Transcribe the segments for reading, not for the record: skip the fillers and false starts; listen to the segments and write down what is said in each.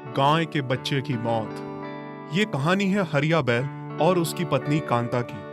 गाय के बच्चे की मौत। ये कहानी है हरिया बैल और उसकी पत्नी कांता की।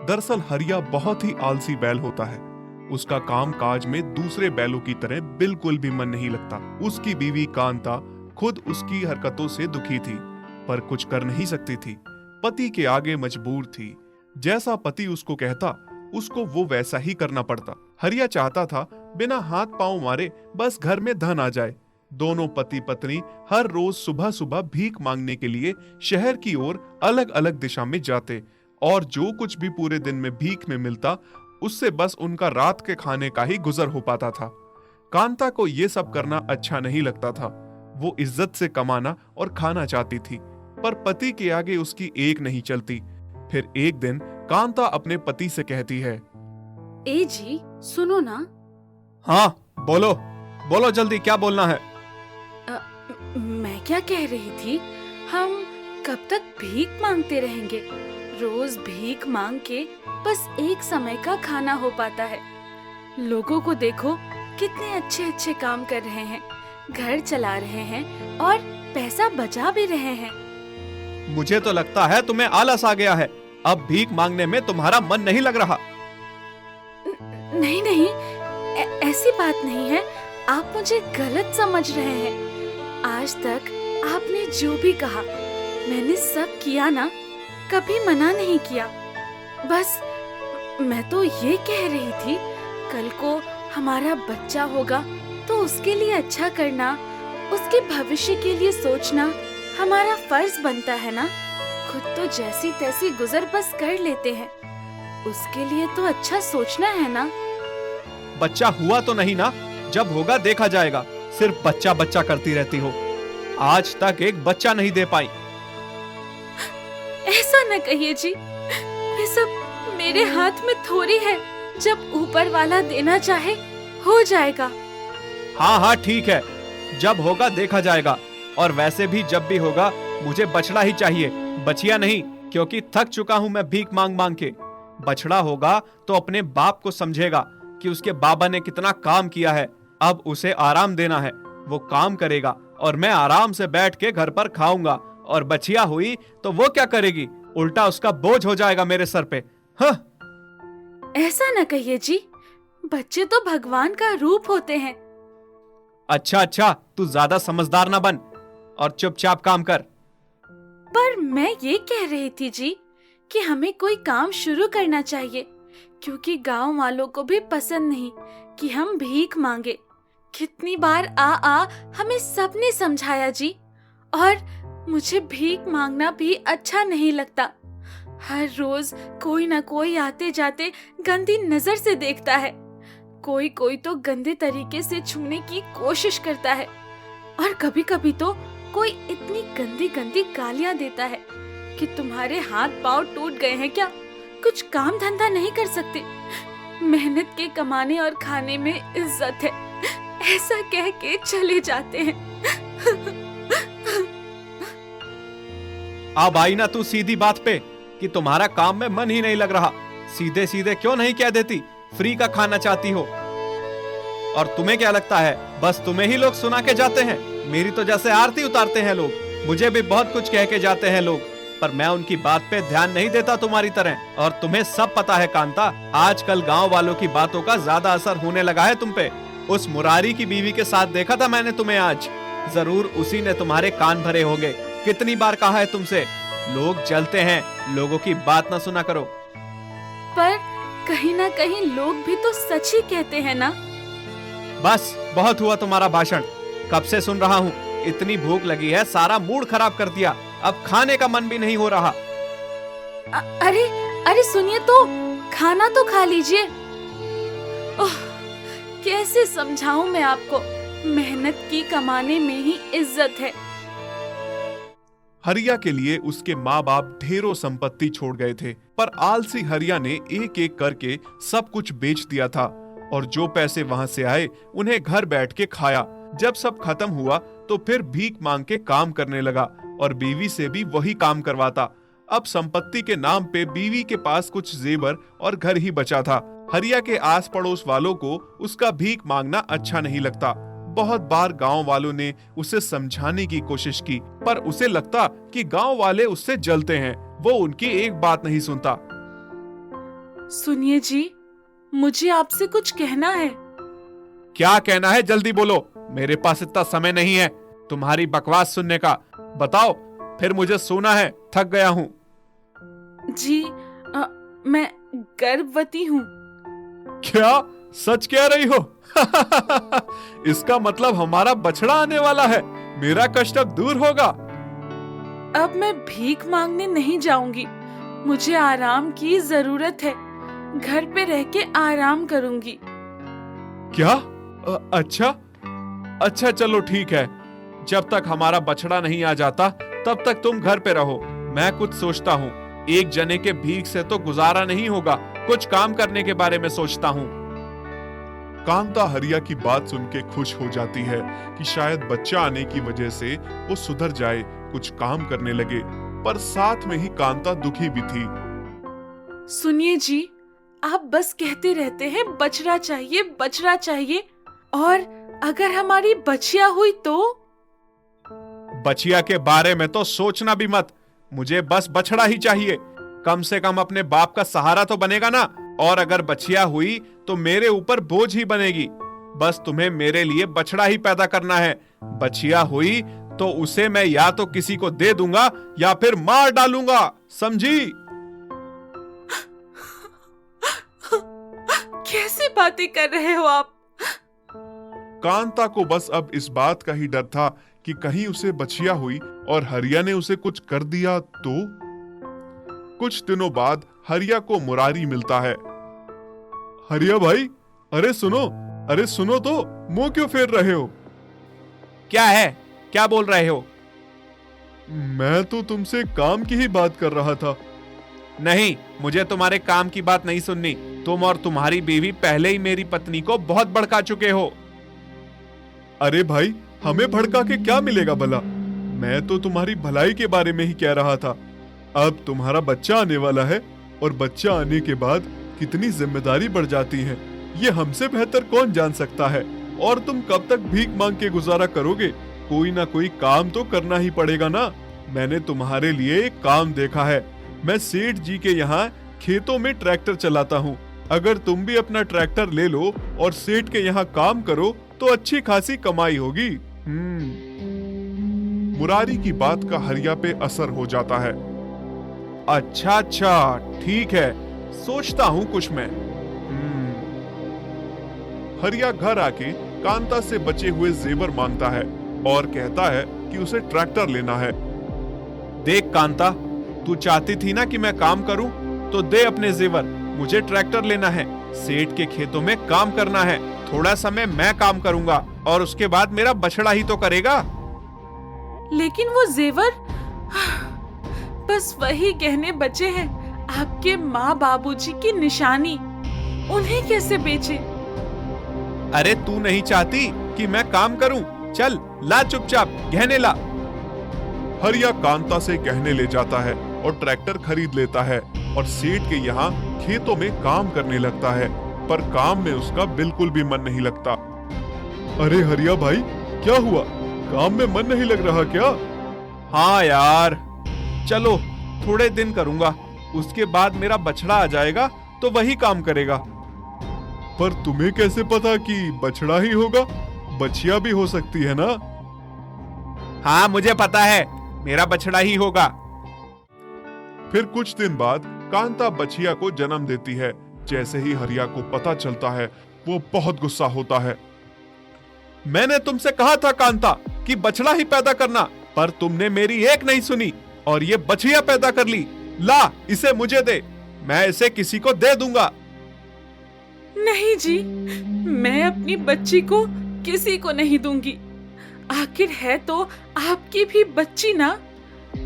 दरअसल हरिया बहुत ही आलसी बैल होता है। उसका काम काज में दूसरे बैलों की तरह बिल्कुल भी मन नहीं लगता। उसकी बीवी कांता खुद उसकी हरकतों से दुखी थी, पर कुछ कर नहीं सकती थी। पति के आगे मजबूर थी। जैसा पति उसको कहता, उसको वो वैसा ही करना पड़ता। हरिया चाहता था बिना हाथ पांव मारे बस घर में धन आ जाए। दोनों पति पत्नी हर रोज सुबह सुबह भीख मांगने के लिए शहर की ओर अलग अलग दिशा में जाते, और जो कुछ भी पूरे दिन में भीख में मिलता उससे बस उनका रात के खाने का ही गुजर हो पाता था। कांता को ये सब करना अच्छा नहीं लगता था। वो इज्जत से कमाना और खाना चाहती थी, पर पति के आगे उसकी एक नहीं चलती। फिर एक दिन कांता अपने पति से कहती है, ए जी सुनो ना। हाँ बोलो बोलो, जल्दी क्या बोलना है? मैं क्या कह रही थी, हम कब तक भीख मांगते रहेंगे? रोज भीख मांग के बस एक समय का खाना हो पाता है। लोगों को देखो कितने अच्छे अच्छे काम कर रहे हैं, घर चला रहे हैं और पैसा बचा भी रहे हैं। मुझे तो लगता है तुम्हें आलस आ गया है। अब भीख मांगने में तुम्हारा मन नहीं लग रहा। नहीं नहीं, ऐसी बात नहीं है। आप मुझे गलत समझ रहे हैं। आज तक आपने जो भी कहा मैंने सब किया ना, कभी मना नहीं किया। बस मैं तो ये कह रही थी, कल को हमारा बच्चा होगा तो उसके लिए अच्छा करना, उसके भविष्य के लिए सोचना हमारा फर्ज बनता है ना। खुद तो जैसी तैसी गुजर बस कर लेते हैं, उसके लिए तो अच्छा सोचना है ना। बच्चा हुआ तो नहीं ना? जब होगा देखा जाएगा। सिर्फ बच्चा बच्चा करती रहती हो। आज तक एक बच्चा नहीं दे पाई। ऐसा न कहिए जी, ये सब मेरे हाथ में थोड़ी है। जब ऊपर वाला देना चाहे हो जाएगा। हाँ हाँ ठीक है, जब होगा देखा जाएगा। और वैसे भी जब भी होगा मुझे बछड़ा ही चाहिए, बछिया नहीं, क्योंकि थक चुका हूँ मैं भीख मांग मांग के। बछड़ा होगा तो अपने बाप को समझेगा कि उसके बाबा ने कितना काम किया है। अब उसे आराम देना है, वो काम करेगा और मैं आराम से बैठ के घर पर खाऊंगा। और बछिया हुई तो वो क्या करेगी? उल्टा उसका बोझ हो जाएगा मेरे सर पे। हाँ। ऐसा न कहिए जी, बच्चे तो भगवान का रूप होते हैं। अच्छा अच्छा, तू ज्यादा समझदार ना बन और चुपचाप काम कर। पर मैं ये कह रही थी जी कि हमें कोई काम शुरू करना चाहिए, क्योंकि गांव वालों को भी पसंद नहीं कि हम भीख मांगे। कितनी बार आ हमें सबने समझाया जी, और मुझे भीख मांगना भी अच्छा नहीं लगता। हर रोज कोई ना कोई आते जाते गंदी नजर से देखता है। कोई कोई तो गंदे तरीके से छूने की कोशिश करता है, और कभी कभी तो कोई इतनी गंदी गंदी गालियां देता है कि तुम्हारे हाथ पांव टूट गए हैं क्या? कुछ काम धंधा नहीं कर सकते? मेहनत के कमाने और खाने में इज्जत है, ऐसा कह के चले जाते हैं। अब आई ना तू सीधी बात पे कि तुम्हारा काम में मन ही नहीं लग रहा। सीधे सीधे क्यों नहीं कह देती फ्री का खाना चाहती हो? और तुम्हें क्या लगता है बस तुम्हें ही लोग सुना के जाते हैं? मेरी तो जैसे आरती उतारते हैं लोग। मुझे भी बहुत कुछ कह के जाते हैं लोग, पर मैं उनकी बात पे ध्यान नहीं देता तुम्हारी तरह। और तुम्हें सब पता है कांता, आजकल गांव वालों की बातों का ज्यादा असर होने लगा है तुम पे। उस मुरारी की बीवी के साथ देखा था मैंने तुम्हें आज। जरूर उसी ने तुम्हारे कान भरे होंगे। कितनी बार कहा है तुमसे, लोग जलते हैं, लोगों की बात ना सुना करो। पर कहीं ना कहीं लोग भी तो सच ही कहते हैं ना। बस बहुत हुआ तुम्हारा भाषण, कब से सुन रहा हूँ। इतनी भूख लगी है, सारा मूड खराब कर दिया। अब खाने का मन भी नहीं हो रहा। अरे अरे सुनिए तो, खाना तो खा लीजिए। ओह, कैसे समझाऊं मैं आपको, मेहनत की कमाने में ही इज्जत है। हरिया के लिए उसके माँ बाप ढेरों संपत्ति छोड़ गए थे, पर आलसी हरिया ने एक एक करके सब कुछ बेच दिया था, और जो पैसे वहां से आए उन्हें घर बैठ के खाया। जब सब खत्म हुआ तो फिर भीख मांग के काम करने लगा, और बीवी से भी वही काम करवाता। अब संपत्ति के नाम पे बीवी के पास कुछ जेवर और घर ही बचा था। हरिया के आस पड़ोस वालों को उसका भीख मांगना अच्छा नहीं लगता। बहुत बार गांव वालों ने उसे समझाने की कोशिश की, पर उसे लगता कि गांव वाले उससे जलते हैं। वो उनकी एक बात नहीं सुनता। सुनिए जी, मुझे आपसे कुछ कहना है। क्या कहना है, जल्दी बोलो, मेरे पास इतना समय नहीं है तुम्हारी बकवास सुनने का। बताओ, फिर मुझे सोना है, थक गया हूँ। जी, मैं गर्भवती हूँ। क्या सच कह रही हो? इसका मतलब हमारा बछड़ा आने वाला है। मेरा कष्ट अब दूर होगा। अब मैं भीख मांगने नहीं जाऊंगी। मुझे आराम की जरूरत है। घर पे रह के आराम करूंगी। क्या? अच्छा चलो ठीक है। जब तक हमारा बछड़ा नहीं आ जाता तब तक तुम घर पे रहो। मैं कुछ सोचता हूँ। एक जने के भीख से तो गुजारा नहीं होगा। कुछ काम करने के बारे में सोचता हूँ। कांता हरिया की बात सुन के खुश हो जाती है कि शायद बच्चा आने की वजह से वो सुधर जाए, कुछ काम करने लगे। पर साथ में ही कांता दुखी भी थी। सुनिए जी, आप बस कहते रहते हैं बछड़ा चाहिए, बछड़ा चाहिए। और अगर हमारी बचिया हुई तो? बचिया के बारे में तो सोचना भी मत। मुझे बस बछड़ा ही चाहिए। कम से कम अपने बाप का सहारा तो बनेगा ना। और अगर बचिया हुई तो मेरे ऊपर बोझ ही बनेगी। बस तुम्हें मेरे लिए बछड़ा ही पैदा करना है। बचिया हुई तो उसे मैं या तो किसी को दे दूंगा या फिर मार डालूंगा, समझी? कैसी बातें कर रहे हो आप? कांता को बस अब इस बात का ही डर था कि कहीं उसे बचिया हुई और हरिया ने उसे कुछ कर दिया तो। कुछ दिनों बाद हरिया को मुरारी मिलता है। हरिया भाई, अरे सुनो तो, मुंह क्यों फेर रहे हो? क्या है? क्या बोल रहे हो? मैं तो तुमसे काम की ही बात कर रहा था। नहीं, मुझे तुम्हारे काम की बात नहीं सुननी। तुम और तुम्हारी बीवी पहले ही मेरी पत्नी को बहुत भड़का चुके हो। अरे भाई, हमें भड़का के क्या मिलेगा भला? मैं तो तुम्हारी भलाई के बारे में ही कह रहा था। अब तुम्हारा बच्चा आने वाला है और बच्चा आने के बाद कितनी जिम्मेदारी बढ़ जाती है, ये हमसे बेहतर कौन जान सकता है। और तुम कब तक भीख मांग के गुजारा करोगे? कोई ना कोई काम तो करना ही पड़ेगा ना। मैंने तुम्हारे लिए एक काम देखा है। मैं सेठ जी के यहाँ खेतों में ट्रैक्टर चलाता हूँ। अगर तुम भी अपना ट्रैक्टर ले लो और सेठ के यहाँ काम करो तो अच्छी खासी कमाई होगी। मुरारी की बात का हरिया पे असर हो जाता है। अच्छा, ठीक है, सोचता हूँ कुछ मैं। हरिया घर आके कांता से बचे हुए जेवर मांगता है और कहता है कि उसे ट्रैक्टर लेना है। देख कांता, तू चाहती थी ना कि मैं काम करूं, तो दे अपने जेवर। मुझे ट्रैक्टर लेना है, सेठ के खेतों में काम करना है। थोड़ा समय मैं काम करूंगा और उसके बाद मेरा बछड़ा ही तो करेगा। लेकिन वो जेवर, बस वही गहने बचे हैं, आपके माँ बाबूजी की निशानी। उन्हें कैसे बेचे? अरे तू नहीं चाहती कि मैं काम करूं? चल ला, चुपचाप गहने ला। हरिया कांता से गहने ले जाता है और ट्रैक्टर खरीद लेता है और सेठ के यहाँ खेतों में काम करने लगता है। पर काम में उसका बिल्कुल भी मन नहीं लगता। अरे हरिया भाई, क्या हुआ? काम में मन नहीं लग रहा क्या? हाँ यार, चलो थोड़े दिन करूंगा, उसके बाद मेरा बछड़ा आ जाएगा तो वही काम करेगा। पर तुम्हें कैसे पता कि बछड़ा ही होगा? बछिया भी हो सकती है ना? हाँ मुझे पता है, मेरा बछड़ा ही होगा। फिर कुछ दिन बाद कांता बछिया को जन्म देती है। जैसे ही हरिया को पता चलता है, वो बहुत गुस्सा होता है। मैंने तुमसे कहा था कांता कि बछड़ा ही पैदा करना, पर तुमने मेरी एक नहीं सुनी और ये बछिया पैदा कर ली। ला, इसे मुझे दे, मैं इसे किसी को दे दूंगा। नहीं जी, मैं अपनी बच्ची को किसी को नहीं दूंगी। आखिर है तो आपकी भी बच्ची ना।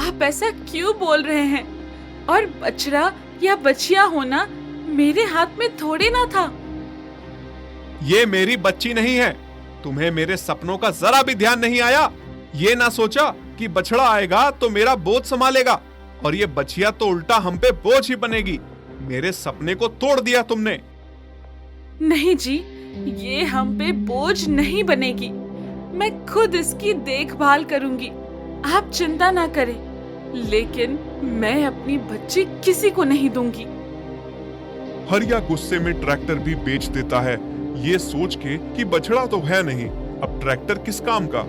आप ऐसा क्यों बोल रहे हैं? और बछड़ा या बछिया होना मेरे हाथ में थोड़े ना था। ये मेरी बच्ची नहीं है। तुम्हें मेरे सपनों का जरा भी ध्यान नहीं आया? ये ना सोचा कि बछड़ा आएगा तो मेरा बोझ संभालेगा और ये बछिया तो उल्टा हम पे बोझ ही बनेगी। मेरे सपने को तोड़ दिया तुमने। नहीं जी, ये हम पे बोझ नहीं बनेगी। मैं खुद इसकी देखभाल करूंगी, आप चिंता ना करें। लेकिन मैं अपनी बच्ची किसी को नहीं दूंगी। हरिया गुस्से में ट्रैक्टर भी बेच देता है, ये सोच के कि बछड़ा तो है नहीं, अब ट्रैक्टर किस काम का।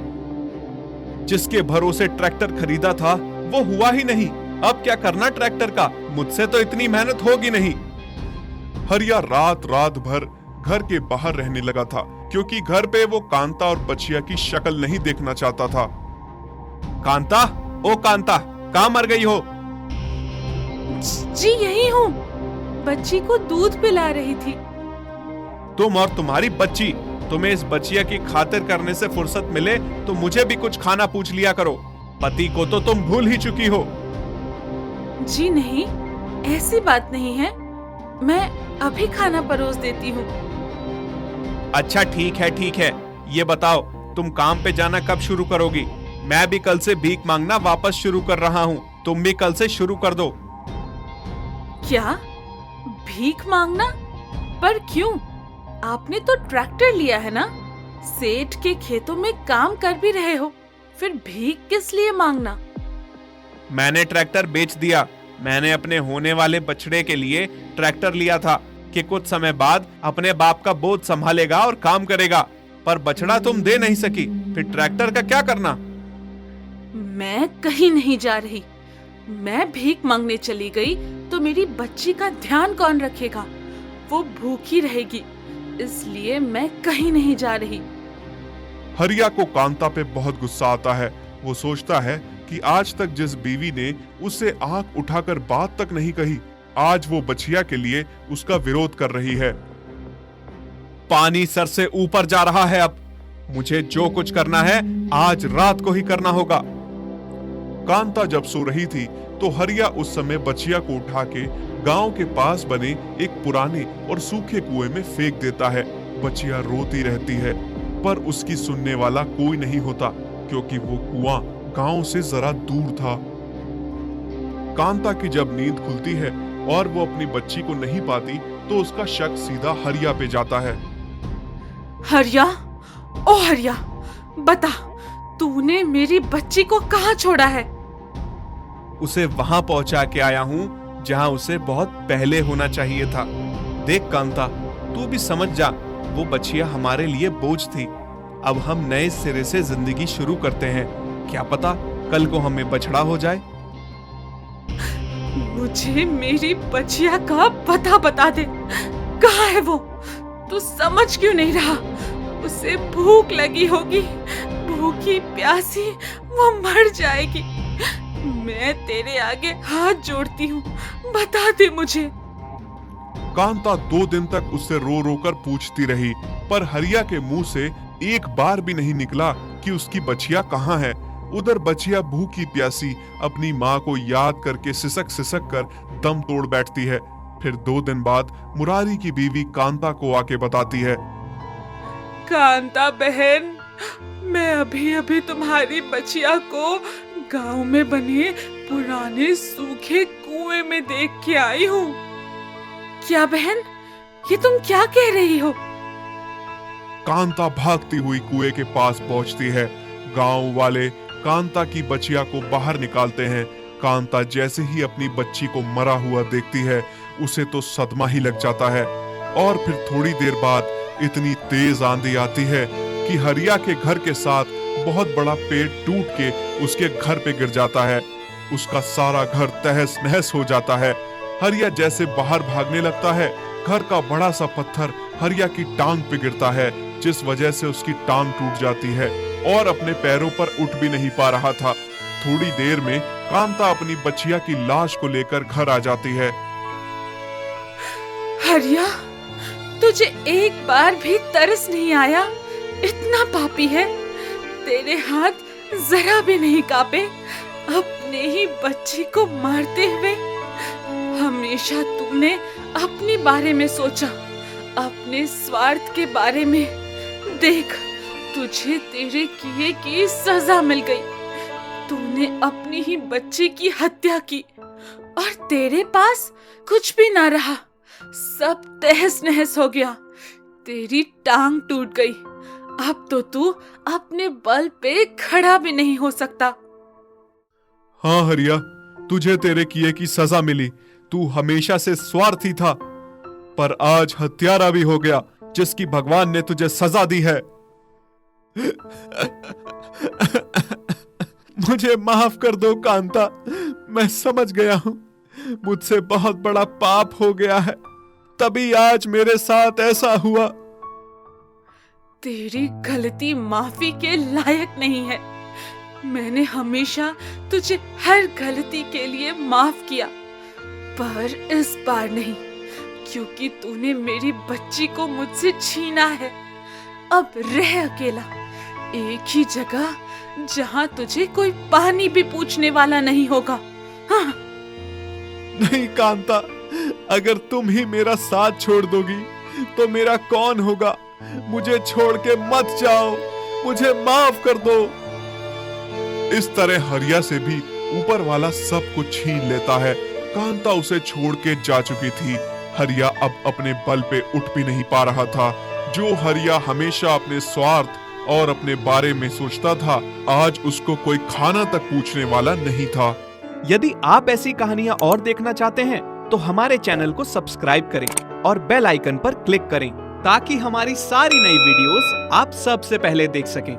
जिसके भरोसे ट्रैक्टर खरीदा था वो हुआ ही नहीं, अब क्या करना ट्रैक्टर का, मुझसे तो इतनी मेहनत होगी नहीं। हरिया रात रात भर घर के बाहर रहने लगा था, क्योंकि घर पे वो कांता और बचिया की शक्ल नहीं देखना चाहता था। कांता, ओ कांता, कहाँ मर गई हो? जी यही हूँ, बच्ची को दूध पिला रही थी। तुम और तुम्हारी बच्ची, तुम्हें इस बचिया की खातिर करने से फुर्सत मिले तो मुझे भी कुछ खाना पूछ लिया करो। पति को तो तुम भूल ही चुकी हो। जी नहीं, ऐसी बात नहीं है, मैं अभी खाना परोस देती हूँ। अच्छा ठीक है, ये बताओ तुम काम पे जाना कब शुरू करोगी? मैं भी कल से भीख मांगना वापस शुरू कर रहा हूँ, तुम भी कल से शुरू कर दो। क्या? भीख मांगना? पर क्यों? आपने तो ट्रैक्टर लिया है ना, सेठ के खेतों में काम कर भी रहे हो, फिर भीख किस लिए मांगना? मैंने ट्रैक्टर बेच दिया। मैंने अपने होने वाले बछड़े के लिए ट्रैक्टर लिया था कि कुछ समय बाद अपने बाप का बोझ संभालेगा और काम करेगा, पर बछड़ा तुम दे नहीं सकी, फिर ट्रैक्टर का क्या करना? मैं कहीं नहीं जा रही। मैं भीख मांगने चली गई तो मेरी बच्ची का ध्यान कौन रखेगा? वो भूखी रहेगी, इसलिए मैं कहीं नहीं जा रही। हरिया को कांता पे बहुत गुस्सा आता है। वो सोचता है कि आज तक जिस बीवी ने उससे आंख उठाकर बात तक नहीं कही, आज वो बछिया के लिए उसका विरोध कर रही है। पानी सर से ऊपर जा रहा है, अब मुझे जो कुछ करना है आज रात को ही करना होगा। कांता जब सो रही थी तो हरिया उस समय बछिया को उठा के गांव के पास बने एक पुराने और सूखे कुएं में फेंक देता है। बछिया रोती रहती है, पर उसकी सुनने वाला कोई नहीं होता, क्योंकि वो कुआं गांव से जरा दूर था। कांता की जब नींद खुलती है और वो अपनी बच्ची को नहीं पाती तो उसका शक सीधा हरिया पे जाता है। हरिया, ओ हरिया, बता, तूने मेरी बच्ची को कहाँ छोड़ा है? उसे वहां पहुंचा के आया हूं जहां उसे बहुत पहले होना चाहिए था। देख कांता, तू भी समझ जा, वो बच्चिया हमारे लिए बोझ थी। अब हम नए सिरे से जिंदगी शुरू करते हैं, क्या पता कल को हमें बछड़ा हो जाए। मुझे मेरी बच्चिया का पता बता दे, कहाँ है वो? तू समझ क्यों नहीं रहा? उसे भूख लगी होगी, भूखी प्यासी वो मर जाएगी। मैं तेरे आगे हाथ जोड़ती हूँ, बता दे मुझे। कांता 2 दिन तक उससे रो रो कर पूछती रही, पर हरिया के मुंह से एक बार भी नहीं निकला कि उसकी बछिया कहाँ है। उधर बछिया भूखी प्यासी अपनी माँ को याद करके सिसक सिसक कर दम तोड़ बैठती है। फिर 2 दिन बाद मुरारी की बीवी कांता को आके बताती है, कांता बहन, मैं अभी अभी तुम्हारी बच्चिया को गांव में बने पुराने सूखे कुएं में देख के आई हूँ। क्या बहन, ये तुम क्या कह रही हो? कांता भागती हुई कुएं के पास पहुंचती है। गांव वाले कांता की बच्चिया को बाहर निकालते हैं। कांता जैसे ही अपनी बच्ची को मरा हुआ देखती है, उसे तो सदमा ही लग जाता है। और फिर थोड़ी देर बाद इतनी तेज आंधी आती है कि हरिया के घर के साथ बहुत बड़ा पेड़ टूट के उसके घर पे गिर जाता है। उसका सारा घर तहस नहस हो जाता है। हरिया जैसे बाहर भागने लगता है, घर का बड़ा सा पत्थर हरिया की टांग पे गिरता है, जिस वजह से उसकी टांग टूट जाती है और अपने पैरों पर उठ भी नहीं पा रहा था। थोड़ी देर में कांता अपनी बच्चिया की लाश को लेकर घर आ जाती है। हरिया, तुझे एक बार भी तरस नहीं आया? इतना पापी है, तेरे हाथ जरा भी नहीं कांपे अपने ही बच्ची को मारते हुए? हमेशा तुमने अपने बारे में सोचा, अपने स्वार्थ के बारे में। देख, तुझे तेरे किए की सजा मिल गई। तूने अपनी ही बच्ची की हत्या की और तेरे पास कुछ भी ना रहा, सब तहस नहस हो गया। तेरी टांग टूट गई, अब तो तू अपने बल पे खड़ा भी नहीं हो सकता। हाँ हरिया, तुझे तेरे किए की सजा मिली। तू हमेशा से स्वार्थी था, पर आज हत्यारा भी हो गया जिसकी भगवान ने तुझे सजा दी है। मुझे माफ कर दो कांता, मैं समझ गया हूं मुझसे बहुत बड़ा पाप हो गया है, तभी आज मेरे साथ ऐसा हुआ। तेरी गलती माफी के लायक नहीं है। मैंने हमेशा तुझे हर गलती के लिए माफ किया, पर इस बार नहीं, क्योंकि तूने मेरी बच्ची को मुझसे छीना है। अब रह अकेला एक ही जगह जहां तुझे कोई पानी भी पूछने वाला नहीं होगा। हाँ। नहीं कांता, अगर तुम ही मेरा साथ छोड़ दोगी तो मेरा कौन होगा। मुझे छोड़ के मत जाओ, मुझे माफ कर दो। इस तरह हरिया से भी ऊपर वाला सब कुछ छीन लेता है। कांता उसे छोड़ के जा चुकी थी। हरिया अब अपने बल पे उठ भी नहीं पा रहा था। जो हरिया हमेशा अपने स्वार्थ और अपने बारे में सोचता था, आज उसको कोई खाना तक पूछने वाला नहीं था। यदि आप ऐसी कहानियां और देखना चाहते हैं तो हमारे चैनल को सब्सक्राइब करें और बेल आइकन पर क्लिक करें ताकि हमारी सारी नई वीडियोस आप सबसे पहले देख सकें।